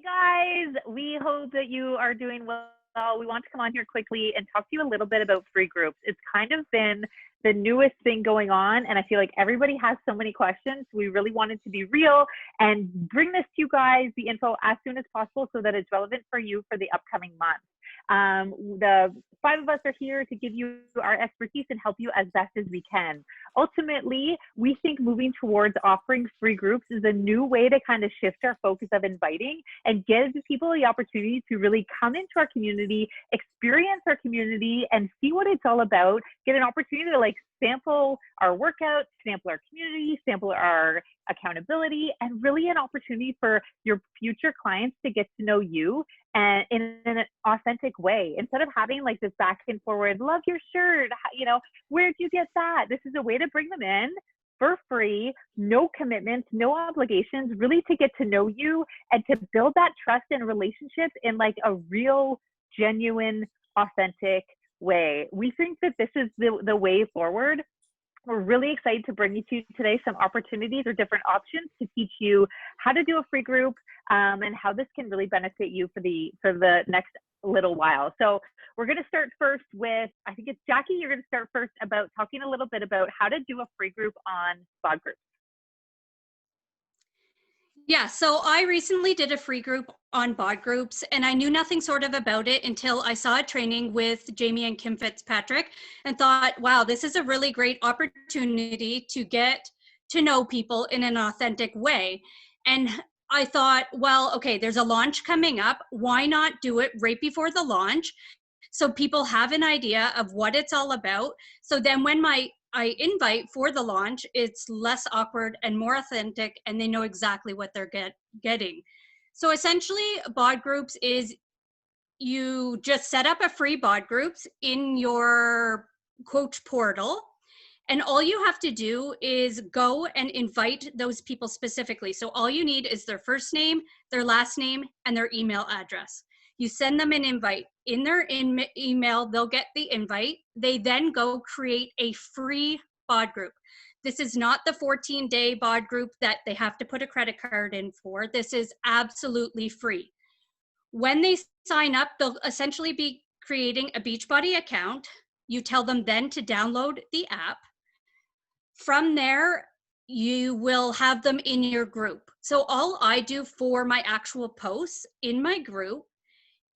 Guys, we hope that you are doing well. We want to come on here quickly and talk to you a little bit about free groups. It's kind of been the newest thing going on, and I feel like everybody has so many questions. We really wanted to be real and bring this to you guys, the info, as soon as possible so that it's relevant for you for the upcoming month. The five of us are here to give you our expertise and help you as best as we can. Ultimately, we think moving towards offering free groups is a new way to kind of shift our focus of inviting and give people the opportunity to really come into our community, experience our community, and see what it's all about, get an opportunity to sample our workouts, sample our community, sample our accountability, and really an opportunity for your future clients to get to know you and in an authentic way. Instead of having this back and forward, love your shirt, where'd you get that? This is a way to bring them in for free, no commitments, no obligations, really to get to know you and to build that trust and relationship in a real, genuine, authentic way. We think that this is the way forward. We're really excited to bring you to today some opportunities or different options to teach you how to do a free group and how this can really benefit you for the next little while. So we're going to start first with, I think it's Jackie, you're going to start first about talking a little bit about how to do a free group on BOD Groups. Yeah, so I recently did a free group on BOD Groups, and I knew nothing sort of about it until I saw a training with Jamie and Kim Fitzpatrick and thought, wow, this is a really great opportunity to get to know people in an authentic way. And I thought, well, okay, there's a launch coming up. Why not do it right before the launch so people have an idea of what it's all about? So then when I invite for the launch, it's less awkward and more authentic, and they know exactly what they're getting. So essentially, BOD Groups is you just set up a free BOD Groups in your coach portal, and all you have to do is go and invite those people specifically. So all you need is their first name, their last name, and their email address. You send them an invite. In their email, they'll get the invite. They then go create a free BOD group. This is not the 14-day BOD group that they have to put a credit card in for. This is absolutely free. When they sign up, they'll essentially be creating a Beachbody account. You tell them then to download the app. From there, you will have them in your group. So all I do for my actual posts in my group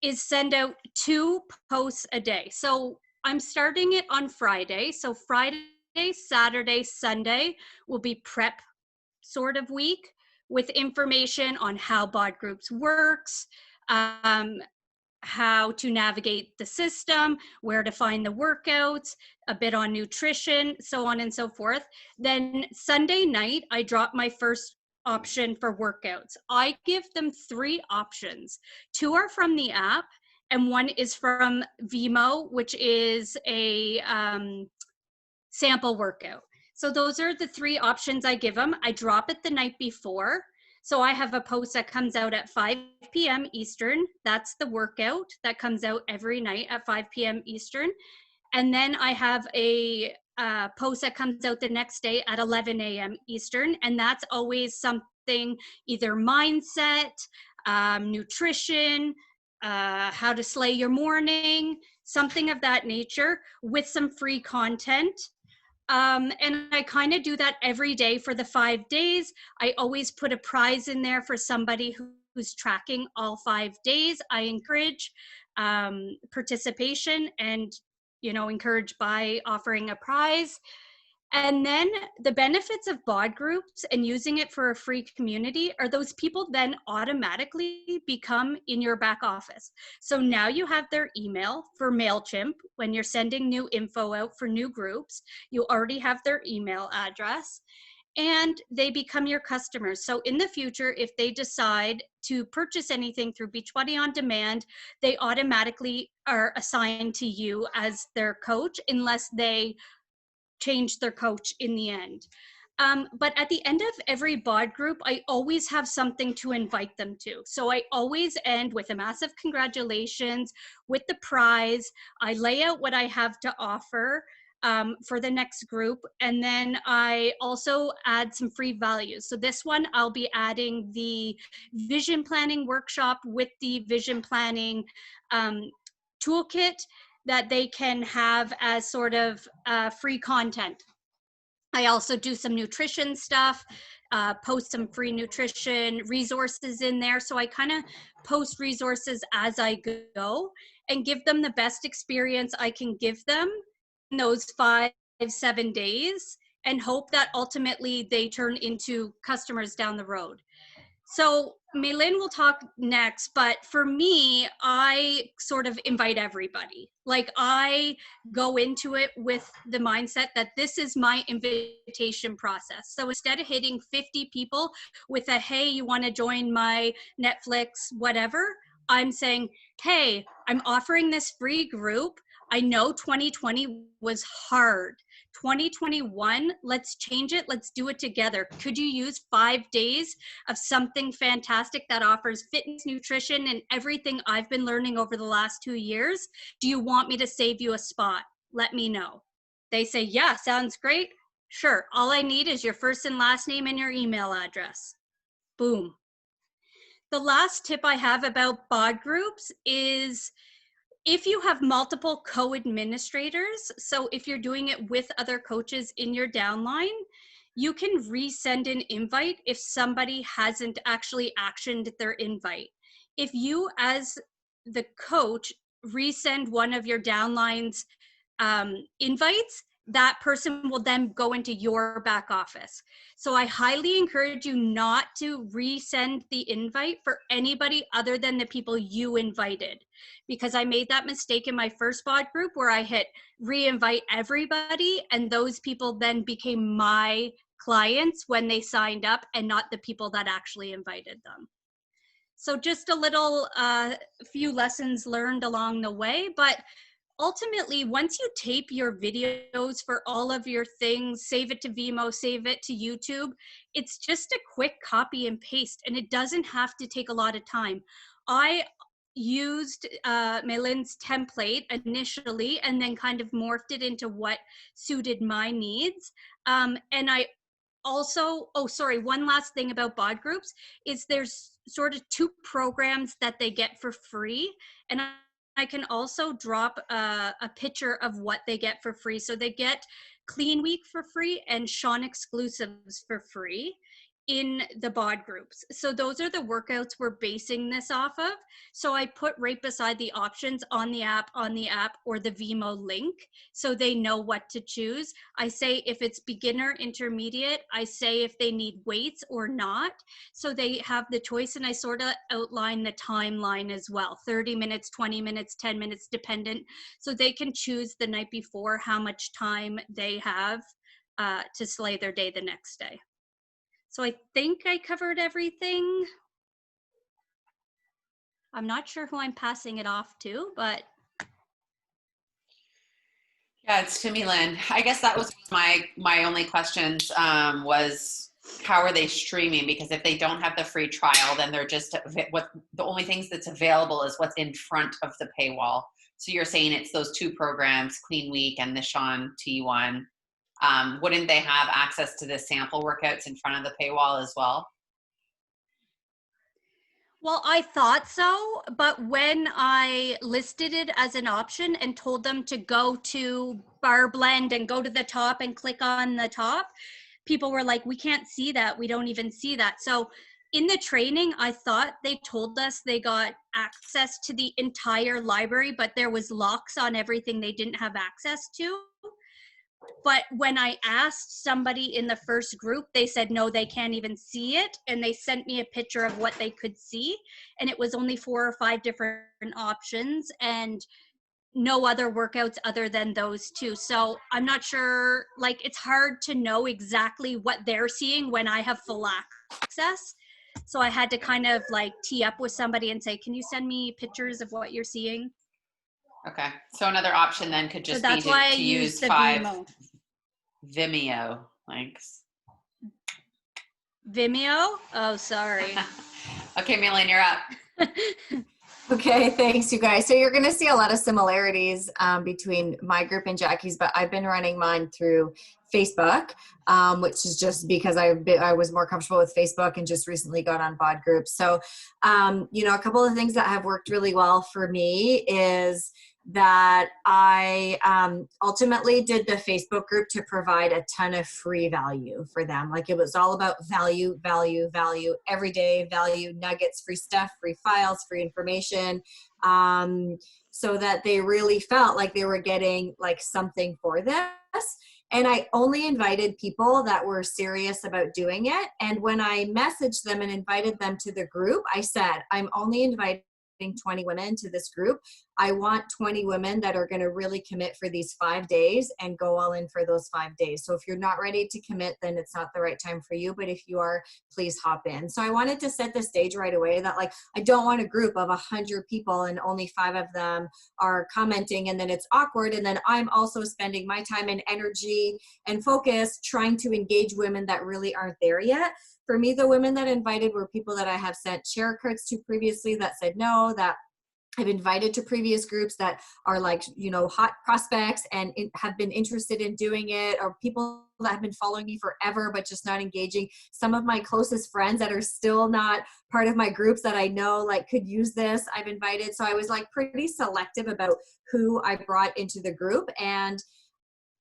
is send out 2 posts a day. So I'm starting it on Friday. So Friday, Saturday, Sunday will be prep sort of week with information on how BOD Groups works, how to navigate the system, where to find the workouts, a bit on nutrition, so on and so forth. Then Sunday night, I drop my first option for workouts. I give them 3 options. 2 are from the app, and 1 is from Vimo, which is a sample workout. So those are the 3 options I give them. I drop it the night before. So I have a post that comes out at 5 p.m. Eastern. That's the workout that comes out every night at 5 p.m. Eastern. And then I have a post that comes out the next day at 11 a.m. Eastern. And that's always something, either mindset, nutrition, how to slay your morning, something of that nature with some free content. And I kind of do that every day for the 5 days. I always put a prize in there for somebody who's tracking all 5 days. I encourage participation and, encourage by offering a prize. And then the benefits of BOD Groups and using it for a free community are those people then automatically become in your back office. So now you have their email for MailChimp. When you're sending new info out for new groups, you already have their email address and they become your customers. So in the future, if they decide to purchase anything through Beachbody On Demand, they automatically are assigned to you as their coach unless they change their coach in the end. But at the end of every BOD group, I always have something to invite them to. So I always end with a massive congratulations with the prize. I lay out what I have to offer. for the next group. And then I also add some free values. So this one, I'll be adding the vision planning workshop with the vision planning toolkit that they can have as sort of free content. I also do some nutrition stuff, post some free nutrition resources in there. So I kind of post resources as I go and give them the best experience I can give them in those 5-7 days, and hope that ultimately they turn into customers down the road. So Maylin will talk next, but for me, I sort of invite everybody. Like, I go into it with the mindset that this is my invitation process. So instead of hitting 50 people with a, hey, you want to join my Netflix, whatever, I'm saying, hey, I'm offering this free group. I know 2020 was hard. 2021, let's change it. Let's do it together. Could you use 5 days of something fantastic that offers fitness, nutrition, and everything I've been learning over the last 2 years? Do you want me to save you a spot? Let me know. They say, yeah, sounds great. Sure. All I need is your first and last name and your email address. Boom. The last tip I have about BOD groups is, if you have multiple co-administrators, so if you're doing it with other coaches in your downline, you can resend an invite if somebody hasn't actually actioned their invite. If you, as the coach, resend one of your downline's invites, that person will then go into your back office. So I highly encourage you not to resend the invite for anybody other than the people you invited, because I made that mistake in my first BOD group where I hit re-invite everybody, and those people then became my clients when they signed up and not the people that actually invited them. So just a little few lessons learned along the way, but ultimately, once you tape your videos for all of your things, save it to Vimeo, save it to YouTube, it's just a quick copy and paste, and it doesn't have to take a lot of time. I used Maylin's template initially and then kind of morphed it into what suited my needs. And I also, one last thing about BOD groups is there's sort of 2 programs that they get for free. And I can also drop a picture of what they get for free. So they get Clean Week for free and Sean exclusives for free in the BOD groups. So those are the workouts we're basing this off of. So I put right beside the options on the app, or the Vimeo link, so they know what to choose. I say if it's beginner, intermediate, I say if they need weights or not, so they have the choice, and I sort of outline the timeline as well, 30 minutes, 20 minutes, 10 minutes, dependent, so they can choose the night before how much time they have to slay their day the next day. So I think I covered everything. I'm not sure who I'm passing it off to, but. Yeah, it's to me, Lynn. I guess that was my only questions was, how are they streaming? Because if they don't have the free trial, then they're just, the only things that's available is what's in front of the paywall. So you're saying it's those 2 programs, Clean Week and the Sean T1. Wouldn't they have access to the sample workouts in front of the paywall as well? Well, I thought so, but when I listed it as an option and told them to go to Bar Blend and go to the top and click on the top, people were like, we can't see that. We don't even see that. So in the training, I thought they told us they got access to the entire library, but there was locks on everything they didn't have access to. But when I asked somebody in the first group, they said, no, they can't even see it. And they sent me a picture of what they could see. And it was only 4 or 5 different options and no other workouts other than those 2. So I'm not sure, like, it's hard to know exactly what they're seeing when I have full access. So I had to kind of like tee up with somebody and say, can you send me pictures of what you're seeing? Okay. So another option then could just be to use 5 Vimeo links. Vimeo? Oh, sorry. Okay, Maylin, you're up. Okay, thanks, you guys. So you're going to see a lot of similarities between my group and Jackie's, but I've been running mine through Facebook, which is just because I was more comfortable with Facebook and just recently got on bod groups. So, a couple of things that have worked really well for me is that I ultimately did the Facebook group to provide a ton of free value for them. Like it was all about value, value, value, everyday value, nuggets, free stuff, free files, free information, so that they really felt like they were getting like something for this. And I only invited people that were serious about doing it. And when I messaged them and invited them to the group, I said, I'm only inviting 20 women to this group. I want 20 women that are going to really commit for these 5 days and go all in for those 5 days. So if you're not ready to commit, then it's not the right time for you. But if you are, please hop in. So I wanted to set the stage right away that like, I don't want a group of 100 people and only 5 of them are commenting and then it's awkward. And then I'm also spending my time and energy and focus trying to engage women that really aren't there yet. For me, the women that invited were people that I have sent share cards to previously that said no, that I've invited to previous groups that are like, hot prospects and have been interested in doing it, or people that have been following me forever, but just not engaging. Some of my closest friends that are still not part of my groups that I know like could use this, I've invited. So I was like pretty selective about who I brought into the group. And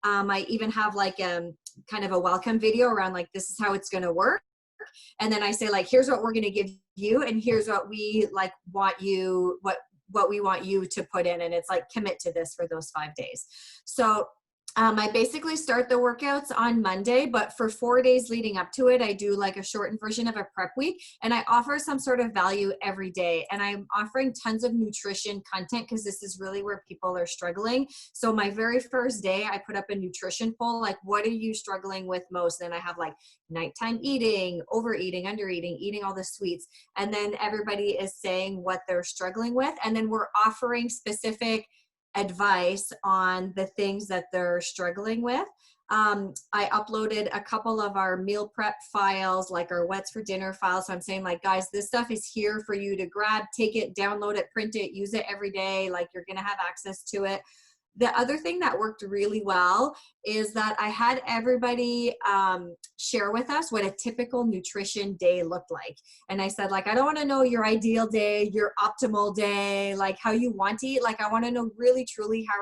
I even have like kind of a welcome video around like, this is how it's going to work. And then I say like, here's what we're going to give you. And here's what we like want you, what we want you to put in. And it's like, commit to this for those 5 days. So I basically start the workouts on Monday, but for 4 days leading up to it, I do like a shortened version of a prep week, and I offer some sort of value every day. And I'm offering tons of nutrition content because this is really where people are struggling. So my very first day, I put up a nutrition poll, like, what are you struggling with most? And I have like nighttime eating, overeating, undereating, eating all the sweets. And then everybody is saying what they're struggling with. And then we're offering specific advice on the things that they're struggling with. I uploaded a couple of our meal prep files, like our what's for dinner files. So I'm saying like, guys, this stuff is here for you to grab, take it, download it, print it, use it every day. Like you're going to have access to it. The other thing that worked really well is that I had everybody share with us what a typical nutrition day looked like. And I said, like, I don't want to know your ideal day, your optimal day, like how you want to eat. Like, I want to know really, truly, how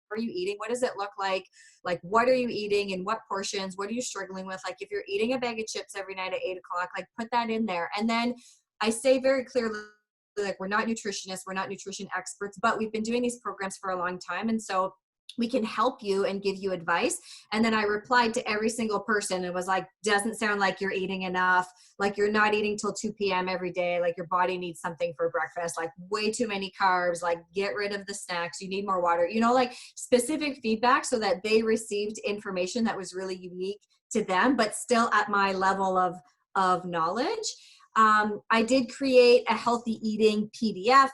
are you eating? What does it look like? Like, what are you eating in what portions? What are you struggling with? Like, if you're eating a bag of chips every night at 8 o'clock, like put that in there. And then I say very clearly, like, we're not nutritionists, we're not nutrition experts, but we've been doing these programs for a long time. And so we can help you and give you advice. And then I replied to every single person and was like, doesn't sound like you're eating enough. Like you're not eating till 2 p.m. every day. Like your body needs something for breakfast, like way too many carbs, like get rid of the snacks. You need more water, like specific feedback so that they received information that was really unique to them, but still at my level of knowledge. I did create a healthy eating PDF.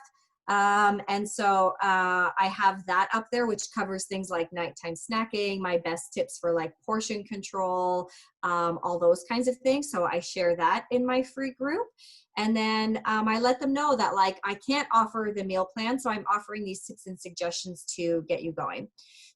And so I have that up there, which covers things like nighttime snacking, my best tips for like portion control, all those kinds of things. So I share that in my free group. And then I let them know that like I can't offer the meal plan. So I'm offering these tips and suggestions to get you going.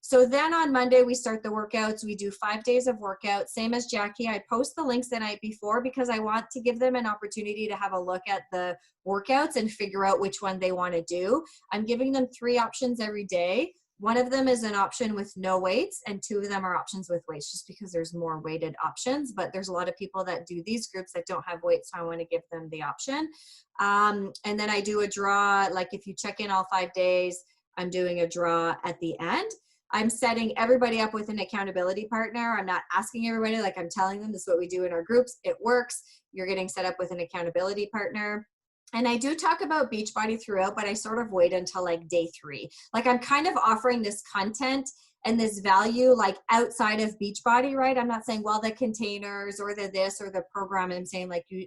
So then on Monday, we start the workouts. We do 5 days of workout, same as Jackie. I post the links the night before because I want to give them an opportunity to have a look at the workouts and figure out which one they want to do. I'm giving them 3 options every day. One of them is an option with no weights, and 2 of them are options with weights, just because there's more weighted options. But there's a lot of people that do these groups that don't have weights, so I want to give them the option. And then I do a draw. Like if you check in all 5 days, I'm doing a draw at the end. I'm setting everybody up with an accountability partner. I'm not asking everybody, like I'm telling them this is what we do in our groups. It works. You're getting set up with an accountability partner. And I do talk about Beachbody throughout, but I sort of wait until like day 3. Like I'm kind of offering this content and this value like outside of Beachbody, right? I'm not saying, well, the containers or the this or the program. I'm saying like you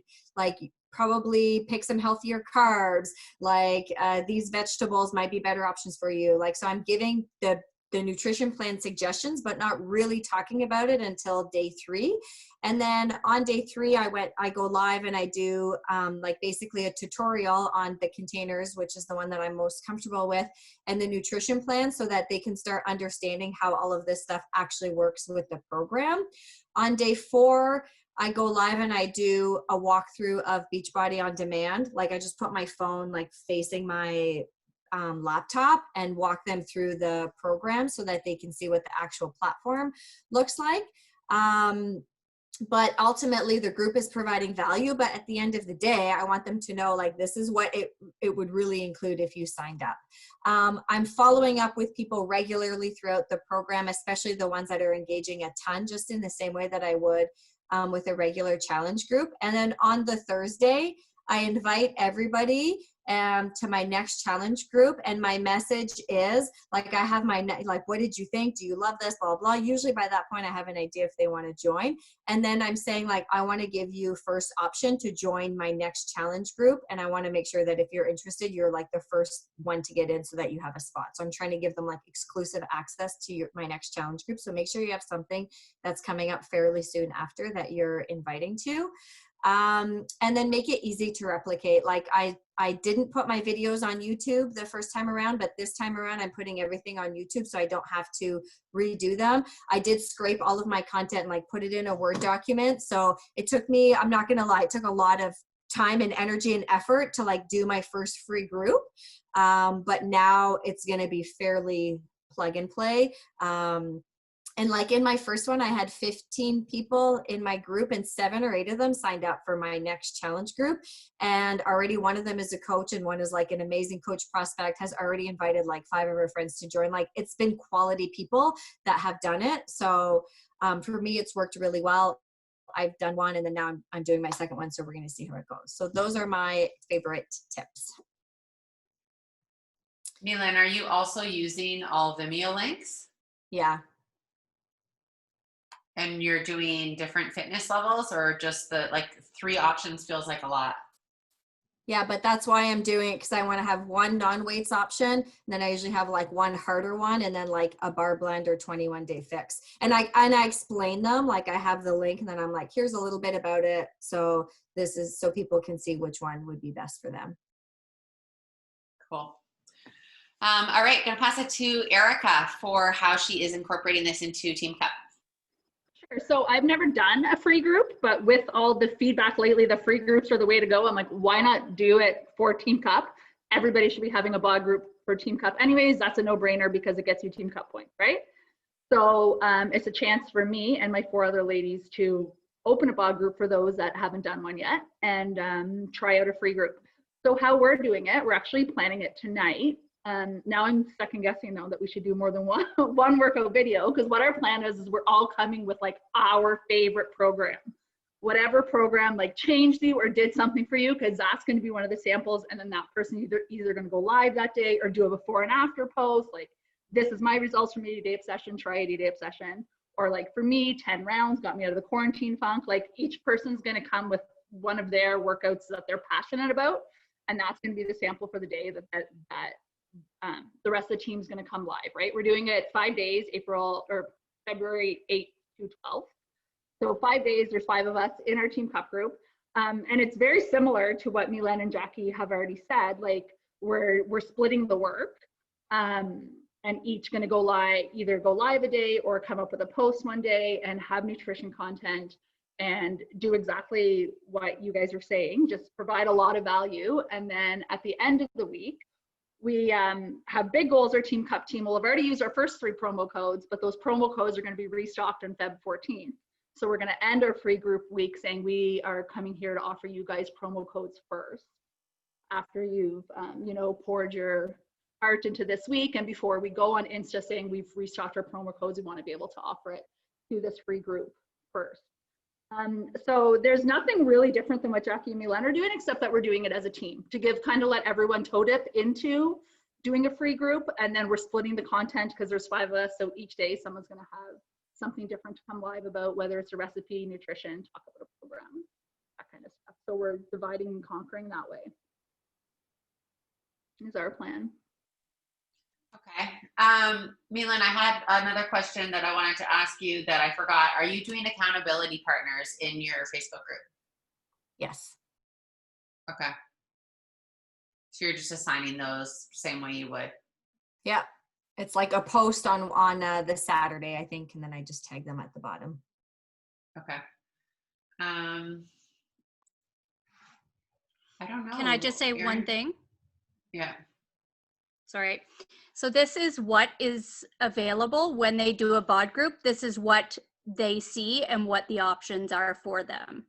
probably pick some healthier carbs, like these vegetables might be better options for you. Like, so I'm giving the the nutrition plan suggestions, but not really talking about it until day 3. And then on day 3, I go live and I do like basically a tutorial on the containers, which is the one that I'm most comfortable with, and the nutrition plan, so that they can start understanding how all of this stuff actually works with the program. On day 4, I go live and I do a walkthrough of Beachbody on Demand. Like I just put my phone like facing my laptop and walk them through the program so that they can see what the actual platform looks like. But ultimately the group is providing value, but at the end of the day, I want them to know like this is what it would really include if you signed up. I'm following up with people regularly throughout the program, especially the ones that are engaging a ton, just in the same way that I would with a regular challenge group. And then on the Thursday, I invite everybody to my next challenge group, and my message is like, I have my like, what did you think? Do you love this? Blah, blah. Usually by that point I have an idea if they want to join, and then I'm saying like, I want to give you first option to join my next challenge group, and I want to make sure that if you're interested, you're like the first one to get in so that you have a spot. So I'm trying to give them like exclusive access to my next challenge group. So make sure you have something that's coming up fairly soon after that you're inviting to. And then make it easy to replicate. Like I didn't put my videos on YouTube the first time around, but this time around I'm putting everything on YouTube so I don't have to redo them. I did scrape all of my content and like put it in a Word document. So it took me, I'm not gonna lie, it took a lot of time and energy and effort to like do my first free group. But now it's gonna be fairly plug and play. And like in my first one, I had 15 people in my group and 7 or 8 of them signed up for my next challenge group. And already one of them is a coach and one is like an amazing coach prospect, has already invited like 5 of her friends to join. Like it's been quality people that have done it. So for me, it's worked really well. I've done one and then now I'm doing my second one. So we're going to see how it goes. So those are my favorite tips. Mylynn, are you also using all Vimeo links? Yeah. And you're doing different fitness levels, or just the like 3 options feels like a lot? Yeah, but that's why I'm doing it, because I want to have one non-weights option, and then I usually have like one harder one, and then like a bar blend or 21-day fix. And I explain them, like I have the link, and then I'm like, here's a little bit about it. So this is so people can see which one would be best for them. Cool. All right, gonna pass it to Erica for how she is incorporating this into Team Cup. Sure. So I've never done a free group, but with all the feedback lately, the free groups are the way to go. I'm like, why not do it for Team Cup? Everybody should be having a bod group for Team Cup anyways. That's a no-brainer because it gets you Team Cup points, right? So it's a chance for me and my 4 other ladies to open a bod group for those that haven't done one yet and try out a free group. So how we're doing it, we're actually planning it tonight. Now I'm second guessing though that we should do more than one workout video, because what our plan is we're all coming with like our favorite program, whatever program like changed you or did something for you, because that's going to be one of the samples, and then that person either going to go live that day or do a before and after post, like this is my results from 80-day obsession, try 80-day obsession, or like for me 10 rounds got me out of the quarantine funk. Like each person's going to come with one of their workouts that they're passionate about, and that's going to be the sample for the day that the rest of the team's going to come live, right? We're doing it 5 days, February 8th to 12th. So 5 days, there's 5 of us in our Team Cup group. And it's very similar to what Mylynn and Jackie have already said. Like we're splitting the work and each going to either go live a day or come up with a post one day and have nutrition content and do exactly what you guys are saying, just provide a lot of value. And then at the end of the week, we have big goals. Our Team Cup team will have already used our first 3 promo codes, but those promo codes are going to be restocked on Feb 14th. So we're going to end our free group week saying we are coming here to offer you guys promo codes first, after you've poured your heart into this week, and before we go on Insta saying we've restocked our promo codes, we want to be able to offer it to this free group first. So there's nothing really different than what Jackie and Mylynn are doing, except that we're doing it as a team to let everyone toe dip into doing a free group. And then we're splitting the content because there's 5 of us. So each day someone's going to have something different to come live about, whether it's a recipe, nutrition, talk about a program, that kind of stuff. So we're dividing and conquering that way. Is our plan. Okay. Milan, I had another question that I wanted to ask you that I forgot. Are you doing accountability partners in your Facebook group? Yes. Okay. So you're just assigning those same way you would. Yeah. It's like a post on the Saturday, I think, and then I just tag them at the bottom. Okay. I don't know. Can I just say Erin? one thing? Yeah. Sorry. So this is what is available when they do a bod group. This is what they see and what the options are for them.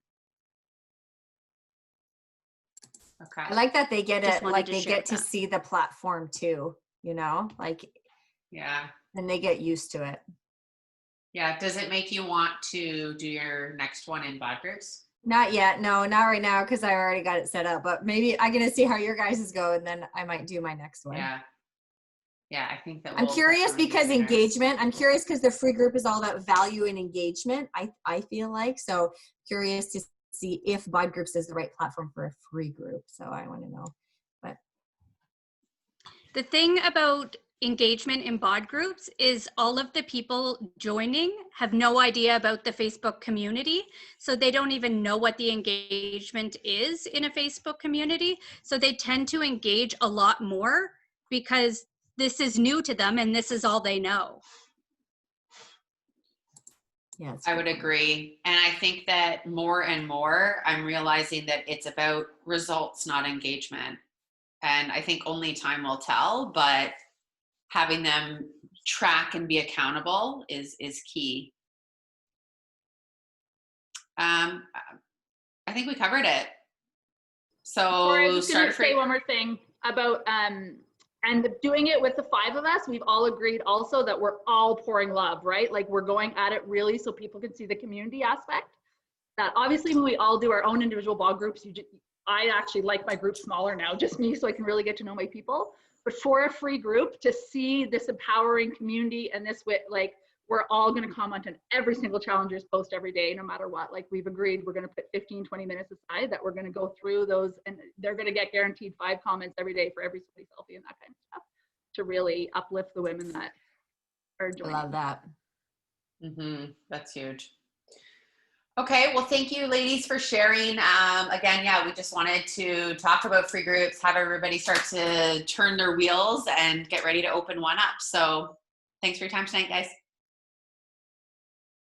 Okay. I like that they get Just it, wanted like to they share get to that. see the platform too, you know, like, Yeah. and they get used to it. Yeah. Does it make you want to do your next one in bod groups? Not yet. No, not right now, because I already got it set up, but maybe I'm going to see how your guys' go, and then I might do my next one. Yeah. Yeah. I think that I'm we'll curious definitely be because doing ours. engagement, I'm curious because the free group is all about value and engagement, I feel like. So curious to see if bod groups is the right platform for a free group. So I want to know. But The thing about engagement in bod groups is all of the people joining have no idea about the Facebook community. So they don't even know what the engagement is in a Facebook community. So they tend to engage a lot more because this is new to them and this is all they know. yeah, it's I would agree. And I think that more and more, I'm realizing that it's about results, not engagement. And I think only time will tell, but having them track and be accountable is key. I think we covered it. Sorry, I So was just going to say free. one more thing about and doing it with the 5 of us. We've all agreed also that we're all pouring love, right? Like we're going at it really so people can see the community aspect. That obviously when we all do our own individual bod groups, I actually like my group smaller now, just me, so I can really get to know my people. But for a free group, to see this empowering community and this way, like we're all going to comment on every single challenger's post every day, no matter what. Like we've agreed, we're going to put 15, 20 minutes aside that we're going to go through those, and they're going to get guaranteed 5 comments every day for every silly selfie and that kind of stuff to really uplift the women that are I joining. love that. That's huge. Okay, well, thank you, ladies, for sharing. Again, yeah, we just wanted to talk about free groups, have everybody start to turn their wheels and get ready to open one up. So thanks for your time tonight, guys.